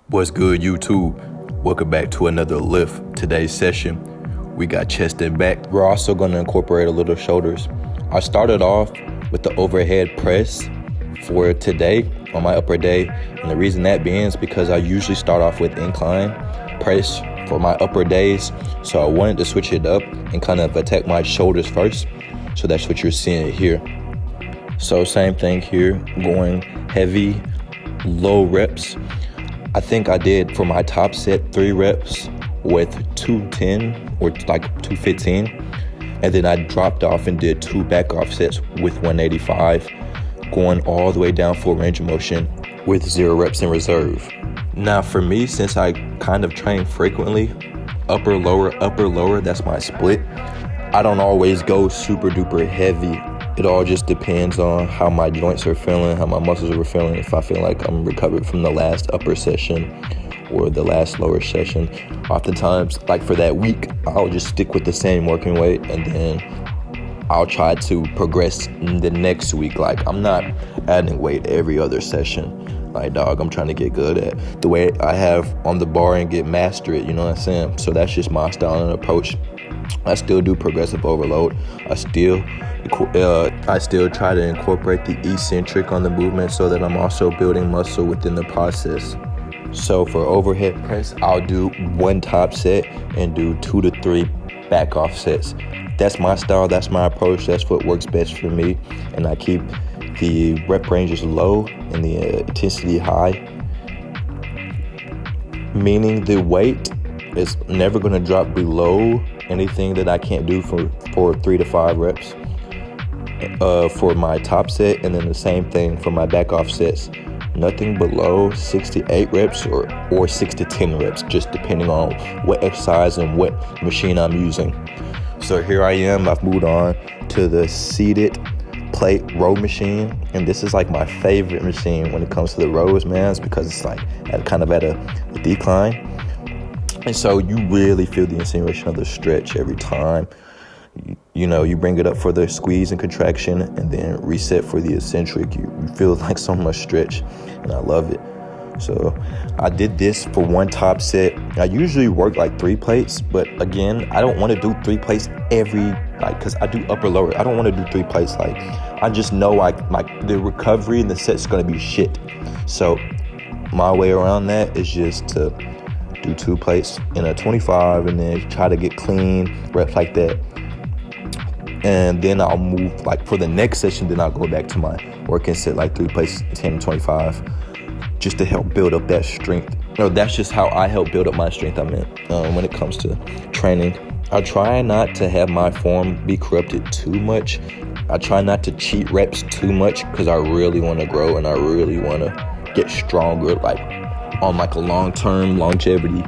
What's good, YouTube? Welcome back to another lift. Today's session, we got chest and back. We're also going to incorporate a little shoulders. I started off with the overhead press for today on my upper day. And the reason that being is because I usually start off with incline press for my upper days. So I wanted to switch it up and kind of attack my shoulders first. So that's what you're seeing here. So same thing here, going heavy, low reps. I think I did for my top set 3 reps with 210 or like 215. And then I dropped off and did 2 back off sets with 185, going all the way down full range of motion with 0 reps in reserve. Now for me, since I kind of train frequently, upper, lower, that's my split. I don't always go super duper heavy. It all just depends on how my joints are feeling, how my muscles are feeling. If I feel like I'm recovered from the last upper session or the last lower session. Oftentimes, like for that week, I'll just stick with the same working weight and then I'll try to progress in the next week. Like I'm not adding weight every other session. Like dog, I'm trying to get good at the way I have on the bar and get master it, you know what I'm saying? So that's just my style and approach. I still do progressive overload. I still try to incorporate the eccentric on the movement so that I'm also building muscle within the process. So for overhead press, I'll do 1 top set and do 2 to 3 back off sets. That's my style, that's my approach, that's what works best for me. And I keep the rep ranges low and the intensity high. Meaning the weight is never gonna drop below anything that I can't do for 3 to 5 reps for my top set, and then the same thing for my back off sets. Nothing below 6 to 8 reps or 6 to 10 reps, just depending on what exercise and what machine I'm using. So here I am, I've moved on to the seated plate row machine, and this is like my favorite machine when it comes to the rows, man. It's because it's like at a decline. And so you really feel the insinuation of the stretch every time. You bring it up for the squeeze and contraction and then reset for the eccentric. You feel like so much stretch, and I love it. So I did this for 1 top set. I usually work like 3 plates, but again, I don't want to do 3 plates because I do upper lower. I don't want to do 3 plates. Like I just know like the recovery and the set's going to be shit. So my way around that is just to do 2 plates in a 25 and then try to get clean reps like that. And then I'll move like for the next session, then I'll go back to my working set like 3 plates, 10 and 25, just to help build up that strength. That's just how I help build up my strength. When it comes to training, I try not to have my form be corrupted too much. I try not to cheat reps too much because I really want to grow and I really want to get stronger, like on like a long-term longevity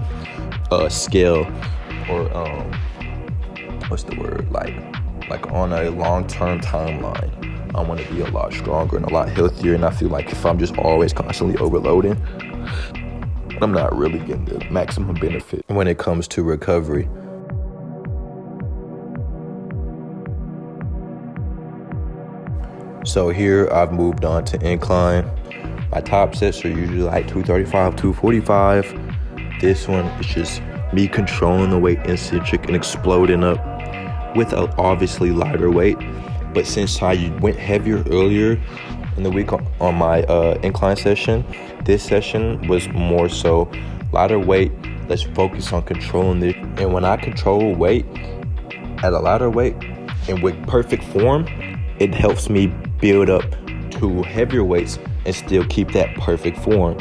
scale, or what's the word, like on a long-term timeline. I want to be a lot stronger and a lot healthier, and I feel like if I'm just always constantly overloading, I'm not really getting the maximum benefit when it comes to recovery. So here I've moved on to incline. My top sets are usually like 235, 245. This one is just me controlling the weight eccentric and exploding up with a obviously lighter weight. But since I went heavier earlier in the week on my incline session, this session was more so lighter weight. Let's focus on controlling it. And when I control weight at a lighter weight and with perfect form, it helps me build up to heavier weights and still keep that perfect form.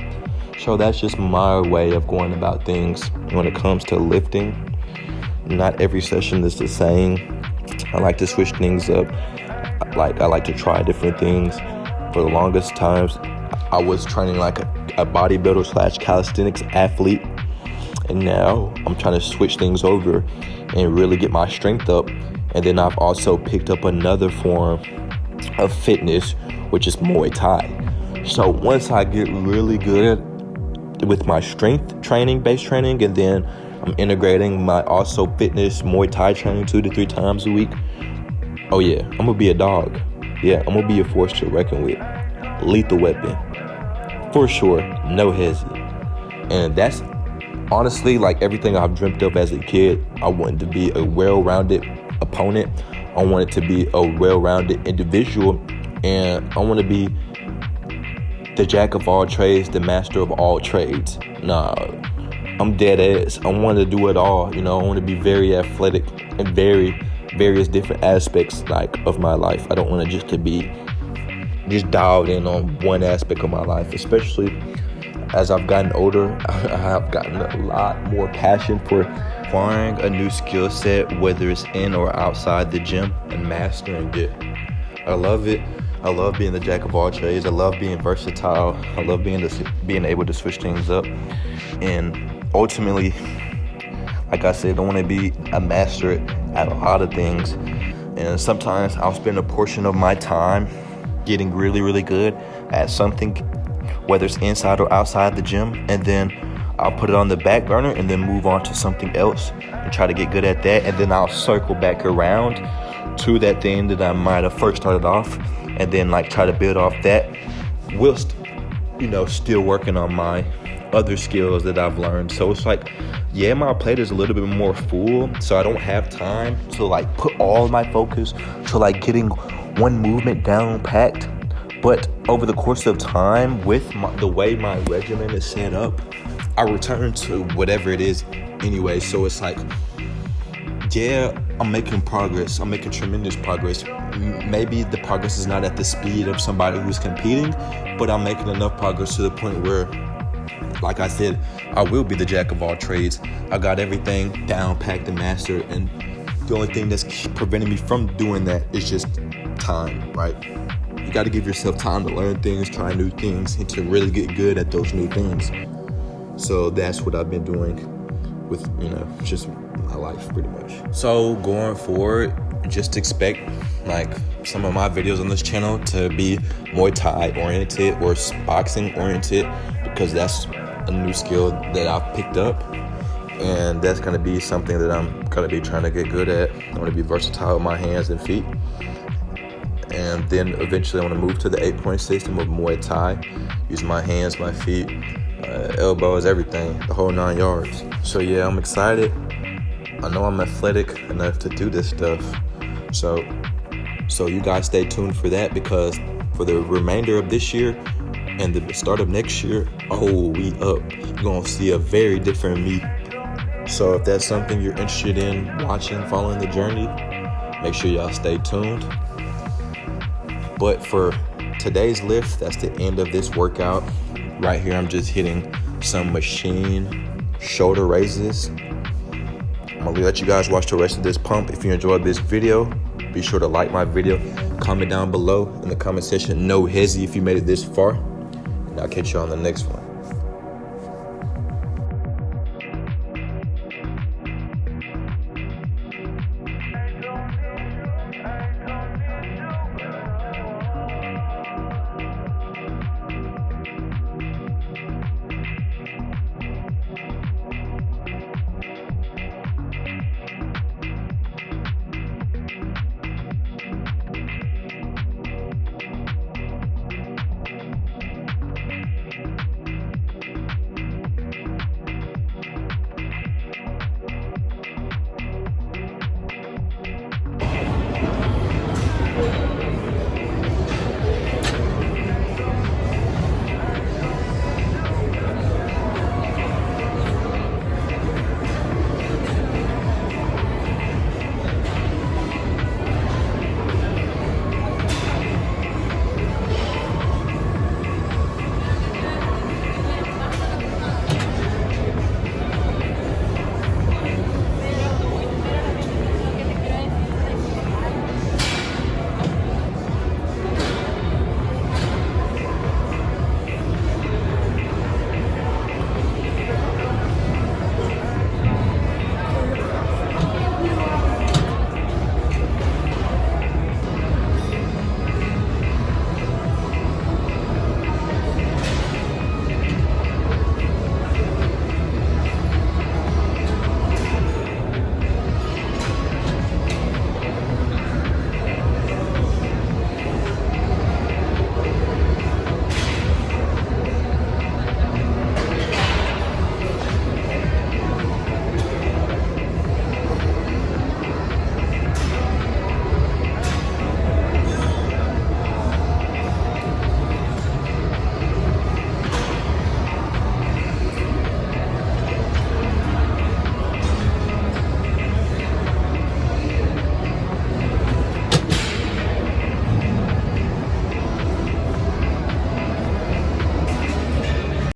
So that's just my way of going about things when it comes to lifting. Not every session is the same. I like to switch things up. I like to try different things. For the longest times, I was training like a bodybuilder / calisthenics athlete. And now I'm trying to switch things over and really get my strength up. And then I've also picked up another form of fitness, which is Muay Thai. So once I get really good with my strength training, base training, and then I'm integrating my also fitness Muay Thai training 2 to 3 times a week. Oh yeah, I'm gonna be a dog. Yeah, I'm gonna be a force to reckon with. Lethal weapon. For sure, no hesitation. And that's honestly like everything I've dreamt of as a kid. I wanted to be a well-rounded opponent. I wanted to be a well-rounded individual. And I want to be the jack of all trades, the master of all trades. Nah, I'm dead ass. I want to do it all. I want to be very athletic in various different aspects of my life. I don't want to be just dialed in on one aspect of my life, especially as I've gotten older. I have gotten a lot more passion for acquiring a new skill set, whether it's in or outside the gym, and mastering it. I love it. I love being the jack of all trades. I love being versatile. I love being able to switch things up. And ultimately, like I said, I want to be a master at a lot of things. And sometimes I'll spend a portion of my time getting really, really good at something, whether it's inside or outside the gym, and then I'll put it on the back burner and then move on to something else and try to get good at that. And then I'll circle back around to that thing that I might have first started off, and then try to build off that whilst, still working on my other skills that I've learned. So it's my plate is a little bit more full, so I don't have time to put all my focus to getting one movement down packed. But over the course of time, with the way my regimen is set up, I return to whatever it is anyway. So it's I'm making progress. I'm making tremendous progress. Maybe the progress is not at the speed of somebody who's competing, but I'm making enough progress to the point where, like I said, I will be the jack of all trades. I got everything down, packed, and mastered, and the only thing that's preventing me from doing that is just time, right? You got to give yourself time to learn things, try new things, and to really get good at those new things. So that's what I've been doing with, just my life pretty much. So going forward, just expect some of my videos on this channel to be Muay Thai oriented or boxing oriented, because that's a new skill that I've picked up, and that's going to be something that I'm going to be trying to get good at. I want to be versatile with my hands and feet. And then eventually I want to move to the 8-point system of Muay Thai, use my hands, my feet, elbows, everything, the whole 9 yards. So yeah, I'm excited. I know I'm athletic enough to do this stuff. So you guys stay tuned for that, because for the remainder of this year and the start of next year, we up. You're going to see a very different me. So if that's something you're interested in watching, following the journey, make sure y'all stay tuned. But for today's lift, that's the end of this workout. Right here, I'm just hitting some machine shoulder raises. I'm gonna let you guys watch the rest of this pump. If you enjoyed this video, be sure to like my video, comment down below in the comment section, no hezzy if you made it this far, and I'll catch you on the next one.